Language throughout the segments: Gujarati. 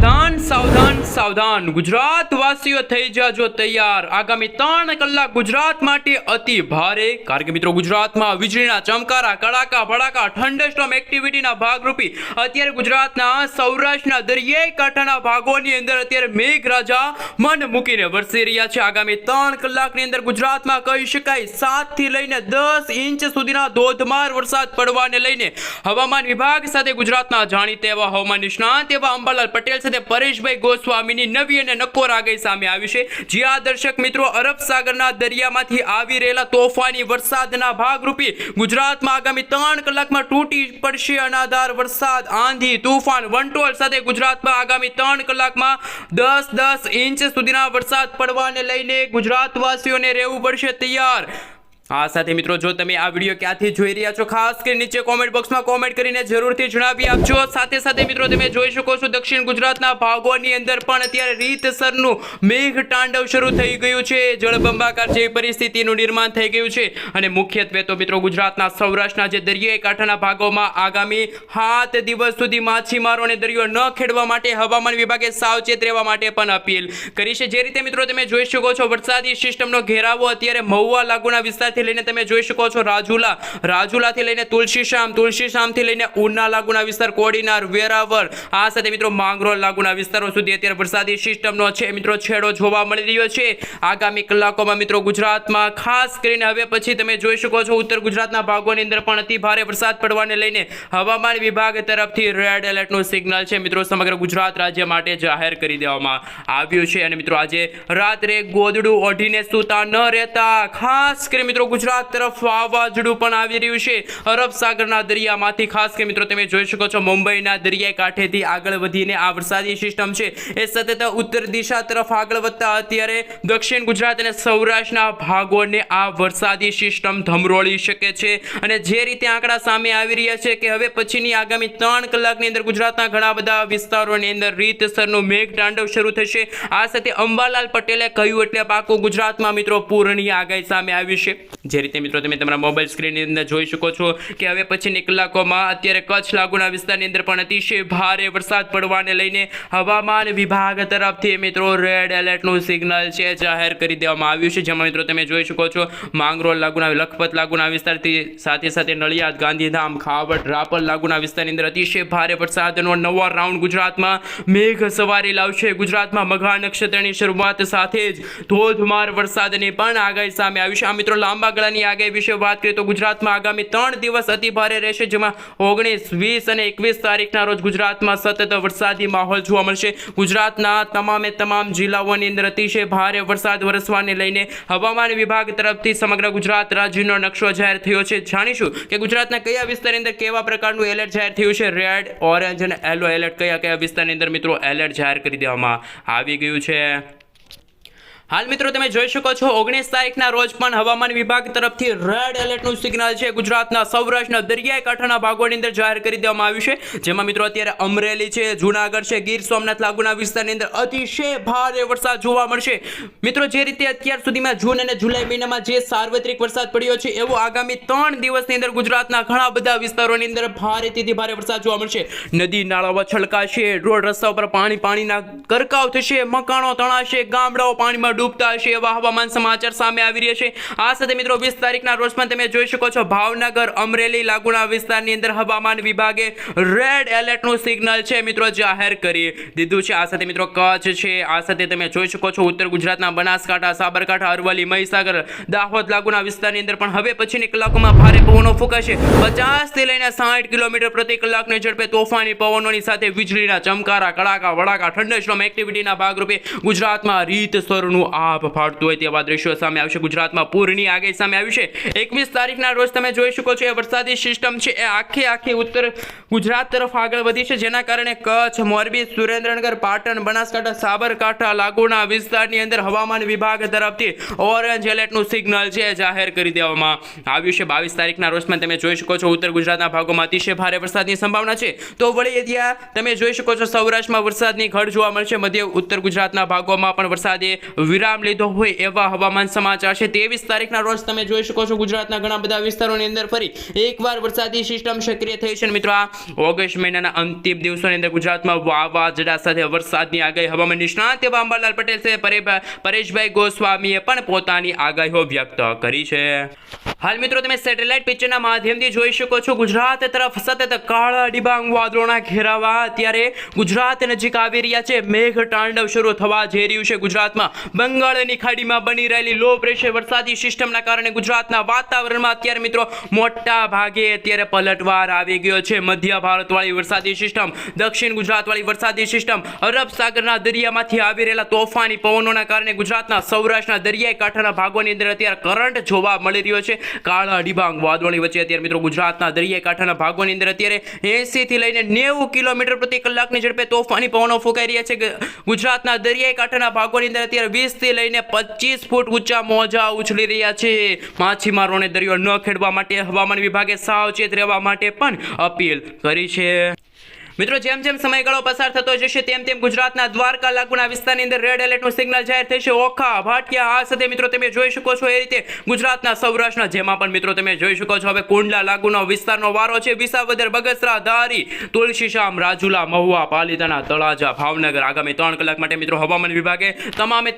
સાવધાન સાવધાન સાવધાન ગુજરાત વાસીઓ થઈ જાજો તૈયાર। આગામી 3 કલાક ગુજરાત માટે અતિ ભારે, કારણ કે મિત્રો ગુજરાતમાં વીજળીના ચમકારા, કડાકા ભડાકા, થંડરસ્ટોર્મ એક્ટિવિટીના ભાગરૂપે અત્યારે ગુજરાતના સૌરાષ્ટ્રના દરિયાઈ કાંઠાના ભાગોની અંદર અત્યારે મેઘરાજા મન મૂકીને વરસી રહ્યા છે। આગામી 3 કલાકની અંદર ગુજરાતમાં કહી શકાય 7 થી લઈને 10 ઇંચ સુધીના ધોધમાર વરસાદ પડવાને લઈને હવામાન વિભાગ સાથે ગુજરાતના જાણીતા એવા હવામાન નિષ્ણાત એવા અંબાલાલ પટેલ સાથે પરેશભાઈ ગોસ્વામીની નવી અને નક્કોર આગાહી સામે આવી છે। જ્યાં દર્શક મિત્રો અરબ સાગરના દરિયામાંથી આવી રહેલા તોફાની વરસાદના ભાગરૂપે ગુજરાતમાં આગામી 3 કલાકમાં તૂટી પડશે અનાધાર વરસાદ, આંધી, તૂફાન, વંટોળ સાથે ગુજરાતમાં આગામી 3 કલાકમાં 10 ઇંચ સુધીના વરસાદ પડવાને લઈને ગુજરાતવાસીઓને રહેવું પડશે તૈયાર। આ સાથે મિત્રો જો તમે આ વિડીયો ક્યાંથી જોઈ રહ્યા છો ખાસ કરીને નીચે કોમેન્ટ બોક્સમાં કોમેન્ટ કરીને જરૂરથી જણાવી આપજો। સાથે સાથે મિત્રો તમે જોઈ શકો છો દક્ષિણ ગુજરાતના ભાગોની અંદર પણ અત્યારે રીતસરનું મેઘ તાંડવ શરૂ થઈ ગયું છે, જળબંબાકાર જેવી પરિસ્થિતિનું નિર્માણ થઈ ગયું છે। અને મુખ્યત્વે તો મિત્રો ગુજરાતના સૌરાષ્ટ્રના જે દરિયાઈ કાંઠાના ભાગોમાં આગામી 7 દિવસ સુધી માછીમારોને દરિયો ન ખેડવા માટે હવામાન વિભાગે સાવચેત રહેવા માટે પણ અપીલ કરી છે। જે રીતે મિત્રો તમે જોઈ શકો છો વરસાદી સિસ્ટમનો ઘેરાવો અત્યારે મહુવા લાગુના વિસ્તાર થી લઈને તમે જોઈ શકો છો રાજુલાથી લઈને તુલસીશામથી લઈને ઉના લાગુના વિસ્તાર, કોડીનાર, વેરાવળ, આ સાથે મિત્રો માંગરોળ લાગુના વિસ્તારો સુધી અત્યારે વરસાદી સિસ્ટમનો છે મિત્રો છેડો જોવા મળી રહ્યો છે। આગામી કલાકોમાં મિત્રો ગુજરાતમાં ખાસ કરીને હવે પછી તમે જોઈ શકો છો ઉત્તર ગુજરાતના ભાગોની અંદર પણ અતિ ભારે વરસાદ પડવાને લઈને હવામાન વિભાગ તરફથી રેડ એલર્ટનું સિગ્નલ છે મિત્રો સમગ્ર ગુજરાત રાજ્ય માટે જાહેર કરી દેવામાં આવ્યું છે। અને મિત્રો આજે રાત્રે ગોદડું ઓઢીને સૂતા ન રહેતા, ખાસ કરીને મિત્રો ગુજરાત તરફ વાવાઝોડું પણ આવી રહ્યું છે અરબ સાગરના દરિયામાંથી। ખાસ કરીને મિત્રો તમે જોઈ શકો છો મુંબઈના દરિયાઈ કાંઠેથી આગળ વધીને આ વરસાદી સિસ્ટમ છે એ સતત ઉત્તર દિશા તરફ આગળ વધતા અત્યારે દક્ષિણ ગુજરાત અને સૌરાષ્ટ્રના ભાગોને આ વરસાદી સિસ્ટમ ધમરોળી શકે છે। અને જે રીતે આંકડા સામે આવી રહ્યા છે કે હવે પછીની આગામી 3 કલાકની અંદર ગુજરાતના ઘણા બધા વિસ્તારોની અંદર રીતસરનું મેઘ તાંડવ શરૂ થશે। આ સાથે અંબાલાલ પટેલે કહ્યું એટલે પાકું ગુજરાતમાં મિત્રો પૂરની આગાહી સામે આવી છે। જે રીતે મિત્રો તમે તમારા મોબાઈલ સ્ક્રીનની અંદર જોઈ શકો છો કે હવે પછીની કલાકોમાં અત્યારે કચ્છ લાગુના વિસ્તારની અંદર પણ અતિશય ભારે વરસાદ પડવાને લઈને હવામાન વિભાગ તરફથી મિત્રો રેડ એલર્ટનું સિગ્નલ છે જાહેર કરી દેવામાં આવ્યું છે। જેમાં મિત્રો તમે જોઈ શકો છો માંગરોળ લાગુના, લખપત લાગુના વિસ્તારથી સાથે સાથે નડિયાદ, ગાંધીધામ, ખાવડ, રાપર લાગુના વિસ્તારની અંદર અતિશય ભારે વરસાદનો નવો રાઉન્ડ ગુજરાતમાં મેઘ સવારી લાવશે। ગુજરાતમાં મઘા નક્ષત્રની શરૂઆત સાથે જ ધોધમાર વરસાદની પણ આગાહી સામે આવી છે। આ મિત્રો લાંબા ગાળાની આગાહી વિશે વાત કરીએ તો ગુજરાતમાં આગામી 3 દિવસ અતિ ભારે રહેશે, જેમાં 19, 20 અને 21 તારીખના રોજ ગુજરાતમાં સતત વરસાદી માહોલ જોવા મળશે। ગુજરાતના તમામ જિલ્લાઓની અંદર અતિશય ભારે વરસાદ વરસવાને લઈને હવામાન વિભાગ તરફથી સમગ્ર ગુજરાત રાજ્યનો નકશો જાહેર થયો છે। જાણીશું કે ગુજરાતના કયા વિસ્તારની અંદર કેવા પ્રકારનું એલર્ટ જાહેર થયું છે, રેડ, ઓરેન્જ અને યલો એલર્ટ કયા વિસ્તારની અંદર મિત્રો એલર્ટ જાહેર કરી દેવામાં આવી ગયું છે। હાલ મિત્રો તમે જોઈ શકો છો 19 તારીખના રોજ પણ હવામાન વિભાગ તરફથી રેડ એલર્ટનું સિગ્નલ છે ગુજરાતના સૌરાષ્ટ્રના દરિયાઈ કાંઠાના ભાગોની અંદર જાહેર કરી દેવામાં આવ્યું છે। જેમાં મિત્રો અત્યારે અમરેલી છે, જૂનાગઢ છે, ગીર સોમનાથ લાગુના વિસ્તારની અંદર અતિશય ભારે વરસાદ જોવા મળશે। મિત્રો જે રીતે અત્યાર સુધીમાં જૂન અને જુલાઈ મહિનામાં જે સાર્વત્રિક વરસાદ પડ્યો છે એવો આગામી 3 દિવસની અંદર ગુજરાતના ઘણા બધા વિસ્તારોની અંદર ભારેથી ભારે વરસાદ જોવા મળશે। નદી નાળાઓ છલકાશે, રોડ રસ્તા ઉપર પાણીના ગરકાવ થશે, મકાનો તણાશે, ગામડાઓ પાણીમાં ડૂબતા હશે એવા હવામાન સમાચાર સામે આવી રહ્યા છે। આ સાથે મિત્રો 20 તારીખના રોજ પણ તમે જોઈ શકો છો ભાવનગર, અમરેલી લાગુના વિસ્તારની અંદર હવામાન વિભાગે રેડ એલર્ટનું સિગ્નલ છે મિત્રો જાહેર કરી દીધું છે। આ સાથે મિત્રો કચ્છ છે, આ સાથે તમે જોઈ શકો છો ઉત્તર ગુજરાતના બનાસકાંઠા, સાબરકાંઠા, અરવલ્લી, મહીસાગર, દાહોદ લાગુના વિસ્તારની અંદર પણ હવે પછીની કલાકોમાં ભારે પવનો ફૂંકાશે। 50 થી લઈને 60 કિલોમીટર પ્રતિ કલાકની ઝડપે તોફાની પવનોની સાથે વીજળીના ચમકારા, કડાકા ભડાકા, થંડરસ્ટોર્મ એક્ટિવિટીના ભાગરૂપે ગુજરાતમાં રીતસરનું આભ ફાટતું હોય તેવા દ્રશ્યો સામે આવશે। ગુજરાતમાં પૂરની આગાહી સામે આવી છે। 21 તારીખના રોજ તમે જોઈ શકો છો એ વરસાદી સિસ્ટમ છે એ આખી ઉત્તર ગુજરાત તરફ આગળ વધી છે, જેના કારણે કચ્છ, મોરબી, સુરેન્દ્રનગર, પાટણ, બનાસકાંઠા, સાબરકાંઠા લાગુના વિસ્તારની અંદર હવામાન વિભાગ તરફથી ઓરેન્જ એલર્ટનું સિગ્નલ છે જાહેર કરી દેવામાં આવ્યું છે। 22 તારીખના રોજ પણ તમે જોઈ શકો છો ઉત્તર ગુજરાતના ભાગોમાં અતિશય ભારે વરસાદની સંભાવના છે। તો વળી ત્યાં તમે જોઈ શકો છો સૌરાષ્ટ્રમાં વરસાદની ઘટ જોવા મળશે, મધ્ય ઉત્તર ગુજરાતના ભાગોમાં પણ વરસાદે વિરામ લીધો હોય એવા હવામાન સમાચાર છે. 23 તારીખના રોજ તમે જોઈ શકો છો ગુજરાતના ઘણા બધા વિસ્તારોની અંદર ફરી એકવાર વરસાદી સિસ્ટમ સક્રિય થઈ છે. મિત્રો આ ઓગસ્ટ મહિનાના અંતિમ દિવસોની અંદર ગુજરાતમાં વાવાઝોડા સાથે વરસાદની આગાહી હવામાન નિષ્ણાત એવા અંબાલાલ પટેલ છે પરેશભાઈ ગોસ્વામીએ પણ પોતાની આગાહીઓ વ્યક્ત કરી છે. હાલ મિત્રો તમે સેટેલાઇટ પિક્ચરના માધ્યમથી જોઈ શકો છો ગુજરાત તરફ સતત કાળા ડિબાંગ વાદળોના ઘેરાવા અત્યારે ગુજરાત નજીક આવી રહ્યા છે. મેઘ તાંડવ શરૂ થવા જઈ રહ્યું છે. ગુજરાતમાં બંગાળની ખાડીમાં બની રહેલી લો પ્રેશર વરસાદી સિસ્ટમના કારણે ગુજરાતના વાતાવરણમાં અત્યારે મિત્રો મોટા ભાગે અત્યારે પલટવાર આવી ગયો છે. મધ્ય ભારતવાળી વરસાદી સિસ્ટમ, દક્ષિણ ગુજરાતવાળી વરસાદી સિસ્ટમ, અરબ સાગરના દરિયામાંથી આવી રહેલા તોફાની પવનોના કારણે ગુજરાતના સૌરાષ્ટ્રના દરિયાઈ કાંઠાના ભાગોની અંદર અત્યારે કરંટ જોવા મળી રહ્યો છે. કાળા ડિબાંગ વાદળોની વચ્ચે અત્યારે મિત્રો ગુજરાતના દરિયાઈ કાંઠાના ભાગોની અંદર અત્યારે 80 થી લઈને 90 કિલોમીટર પ્રતિ કલાકની ઝડપે તોફાની પવનો ફૂંકાઈ રહ્યા છે. ગુજરાતના દરિયાઈ કાંઠાના ભાગોની અંદર અત્યારે 20 થી લઈને 25 ફૂટ ઊંચા મોજા ઉછળી રહ્યા છે. માછીમારોને દરિયો ન ખેડવા માટે હવામાન વિભાગે સાવચેત રહેવા માટે પણ અપીલ કરી છે. મિત્રો જેમ જેમ સમયગાળો પસાર થતો જશે તેમ તેમ ગુજરાતના દ્વારકા લાગુના વિસ્તારની અંદર રેડ એલર્ટનું સિગ્નલ જાહેર થશે. ઓખા, ભાટિયા આ સાથે મિત્રો તમે જોઈ શકો છો એ રીતે ગુજરાતના સૌરાષ્ટ્રના જેમાં પણ મિત્રો તમે જોઈ શકો છો હવે કુંડલા લાગુનો વિસ્તારનો વારો છે. વિસાવદર, બગસરા, ધારી, તુલસીશામ, રાજુલા, મહુવા, પાલીતાણા, તળાજા, ભાવનગર આગામી 3 કલાક માટે મિત્રો હવામાન વિભાગે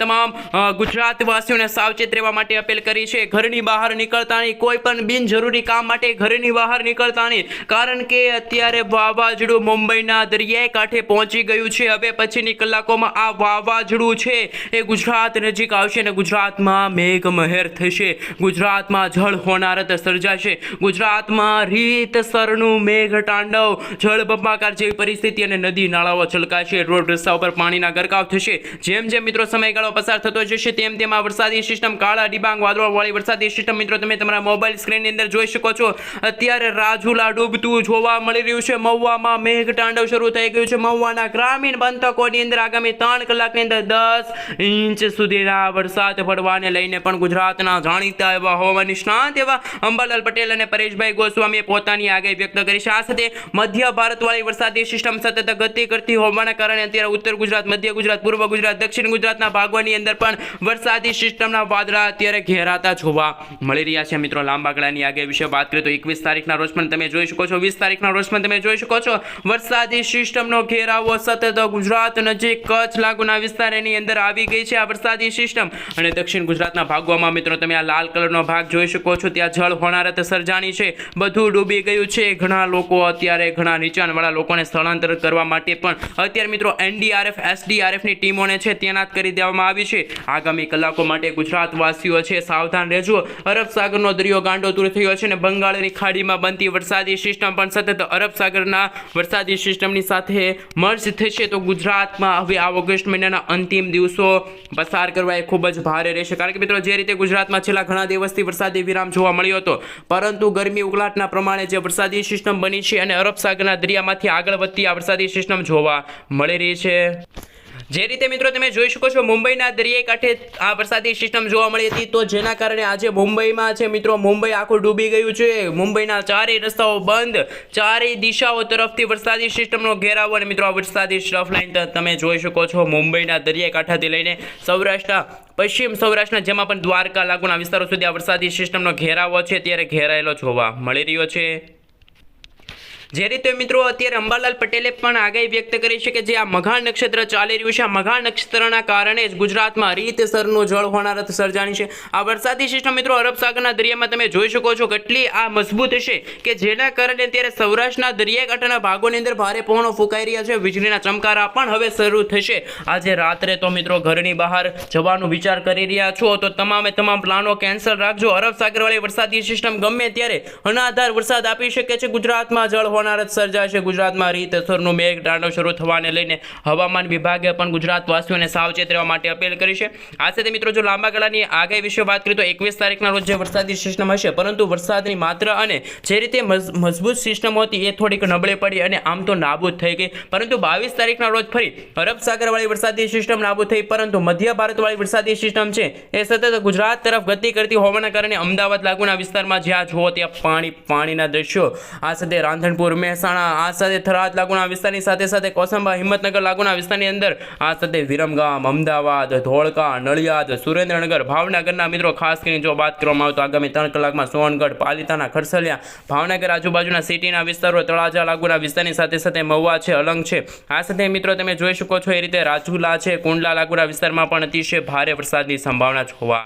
તમામ ગુજરાતવાસીઓને સાવચેત રહેવા માટે અપીલ કરી છે. ઘરની બહાર નીકળતા નહીં, કોઈ પણ બિનજરૂરી કામ માટે ઘરની બહાર નીકળતા નહીં, કારણ કે અત્યારે વાવાઝોડું મુંબઈના દરિયાઈ કાંઠે પહોંચી ગયું છે. હવે પછીની કલાકોમાં આ વાવાઝોડું છે એ ગુજરાત નજીક આવશે અને ગુજરાતમાં મેઘમહેર થશે. ગુજરાતમાં જળ હોનારત સર્જાશે. ગુજરાતમાં રીતસરનું મેઘ તાંડવ, જળબંબાકાર જેવી પરિસ્થિતિ અને નદી નાળાઓ છલકાશે. રોડ રસ્તા ઉપર પાણીના ગરકાવ થશે. જેમ જેમ મિત્રો સમયગાળો પસાર થતો જશે તેમ તેમ આ વરસાદી સિસ્ટમ, કાળા ડિબાંગ વાદળોવાળી વરસાદી સિસ્ટમ મિત્રો તમે તમારા મોબાઈલ સ્ક્રીનની અંદર જોઈ શકો છો. અત્યારે રાજુલા ડૂબતું જોવા મળી રહ્યું છે. મહુવામાં મેઘ તાંડવ શરૂ થઈ ગયું છે. મહુવાના ગ્રામીણ પંથકોની અંદર આગામી 3 કલાકની અંદર 10 ઇંચ સુધીના વરસાદ પડવાને લઈને પણ ગુજરાતના જાણીતા એવા હવામાન નિષ્ણાત એવા અંબાલાલ પટેલ અને પરેશભાઈ ગોસ્વામીએ પોતાની આગાહી વ્યક્ત કરી છે. આ સાથે મધ્ય ભારતવાળી વરસાદી સિસ્ટમ સતત ગતિ કરતી હોવાના કારણે અત્યારે ઉત્તર ગુજરાત, મધ્ય ગુજરાત, પૂર્વ ગુજરાત, દક્ષિણ ગુજરાતના ભાગોની અંદર પણ વરસાદી સિસ્ટમના વાદળા અત્યારે ઘેરાતા જોવા મળી રહ્યા છે. મિત્રો લાંબા ગાળાની આગાહી વિશે વાત કરીએ તો 21 તારીખના રોજ પણ તમે જોઈ શકો છો, 20 તારીખના રોજ પણ તમે જોઈ શકો છો વરસાદી સિસ્ટમનો ઘેરાવો સતત ગુજરાત નજીક કચ્છ લાગુના વિસ્તારની અંદર આવી ગઈ છે આ વરસાદી સિસ્ટમ. અને દક્ષિણ ગુજરાતના ભાગોમાં મિત્રો તમે આ લાલ કલરનો ભાગ જોઈ શકો છો. ત્યાં જળ હોનારત સર્જાણી છે. બધું ડૂબી ગયું છે. ઘણા લોકો અત્યારે ઘણા નીચાણવાળા લોકોને સ્થળાંતર કરવા માટે પણ અત્યારે મિત્રો NDRF, SDRFની ટીમોને છે તૈનાત કરી દેવામાં આવી છે. આગામી કલાકો માટે ગુજરાતવાસીઓ છે સાવધાન રહેજો. અરબ સાગરનો દરિયો ગાંડોતુર થયો છે અને બંગાળની ખાડીમાં બનતી વરસાદી સિસ્ટમ પણ સતત અરબ સાગરના વરસાદી સિસ્ટમની સાથે મર્જ થશે. તો ગુજરાતમાં હવે આ ઓગસ્ટ મહિનાના અંતિમ દિવસો પસાર કરવા એ ખૂબ જ ભારે રહેશે. કારણ કે મિત્રો જે રીતે ગુજરાતમાં છેલ્લા ઘણા દિવસથી વરસાદી વિરામ જોવા મળ્યો હતો, પરંતુ ગરમી ઉકળાટના પ્રમાણે જે વરસાદી સિસ્ટમ બની છે અને અરબ સાગરના દરિયામાંથી આગળ વધતી આ વરસાદી સિસ્ટમ જોવા મળી રહી છે. જે રીતે મિત્રો તમે જોઈ શકો છો મુંબઈના દરિયાઈ કાંઠે આ વરસાદી સિસ્ટમ જોવા મળી હતી, તો જેના કારણે આજે મુંબઈમાં છે મિત્રો મુંબઈ આખું ડૂબી ગયું છે. મુંબઈના ચારેય રસ્તાઓ બંધ, ચારેય દિશાઓ તરફથી વરસાદી સિસ્ટમનો ઘેરાવો. અને મિત્રો આ વરસાદી સ્ટ્રફ લાઇન તમે જોઈ શકો છો મુંબઈના દરિયાઈ કાંઠાથી લઈને સૌરાષ્ટ્ર, પશ્ચિમ સૌરાષ્ટ્રના જેમાં પણ દ્વારકા લાગુના વિસ્તારો સુધી આ વરસાદી સિસ્ટમનો ઘેરાવો છે ત્યારે ઘેરાયેલો જોવા મળી રહ્યો છે. જે રીતે મિત્રો અત્યારે અંબાલાલ પટેલે પણ આગાહી વ્યક્ત કરી છે કે જે આ મઘા નક્ષત્ર ચાલી રહ્યું છે, આ મઘા નક્ષત્રના કારણે જ ગુજરાતમાં રીતસરનું જળ હોનારત સર્જાણી છે. આ વરસાદી સિસ્ટમ મિત્રો અરબ સાગરના દરિયામાં તમે જોઈ શકો છો કેટલી આ મજબૂત છે કે જેના કારણે અત્યારે સૌરાષ્ટ્રના દરિયાકાંઠાના ભાગોની અંદર ભારે પવનો ફૂંકાઈ રહ્યા છે. વીજળીના ચમકારા પણ હવે શરૂ થશે. આજે રાત્રે તો મિત્રો ઘરની બહાર જવાનો વિચાર કરી રહ્યા છો તો તમામ પ્લાનો કેન્સલ રાખજો. અરબ સાગરવાળી વરસાદી સિસ્ટમ ગમે ત્યારે અનાધાર વરસાદ આપી શકે છે. ગુજરાતમાં જળ હોનારત સર્જાશે. ગુજરાતમાં રીતસરનું મેઘ તાંડવ શરૂ થવાને લઈને હવામાન વિભાગે પણ ગુજરાતવાસીઓને સાવચેત રહેવા માટે અપીલ કરી છે. આ સાથે મિત્રો જો લાંબા ગાળાની આગાહી વિશે વાત કરીએ તો 21 તારીખના રોજ જે વરસાદી સિસ્ટમ હશે, પરંતુ વરસાદની માત્રા અને જે રીતે મજબૂત સિસ્ટમ હતી એ થોડીક નબળે પડી અને આમ તો નાબૂદ થઈ ગઈ. પરંતુ 22 તારીખના રોજ ફરી અરબ સાગરવાળી વરસાદી સિસ્ટમ નાબૂદ થઈ, પરંતુ મધ્ય ભારતવાળી વરસાદી સિસ્ટમ છે એ સતત ગુજરાત તરફ ગતિ કરતી હોવાના કારણે અમદાવાદ લાગુના વિસ્તારમાં જ્યાં જુઓ ત્યાં પાણીના દ્રશ્યો, આ સાથે રાંધણપુર જેતપુર મહેસાણા આ સાથે થરાદ લાગુના વિસ્તારની સાથે સાથે કોસંબા હિંમતનગર લાગુના વિસ્તારની અંદર આ સાથે વિરમગામ અમદાવાદ ધોળકા નડિયાદ સુરેન્દ્રનગર ભાવનગરના મિત્રો ખાસ કરીને જો વાત કરવામાં આવે તો આગામી 3 કલાકમાં સોનગઢ પાલિતાણા ખરસલિયા ભાવનગર આજુબાજુના સિટીના વિસ્તારો તળાજા લાગુના વિસ્તારની સાથે સાથે મહુવા છે અલંગ છે આ સાથે મિત્રો તમે જોઈ શકો છો એ રીતે રાજુલા છે કુંડલા લાગુના વિસ્તારમાં પણ અતિશય ભારે વરસાદની સંભાવના જોવા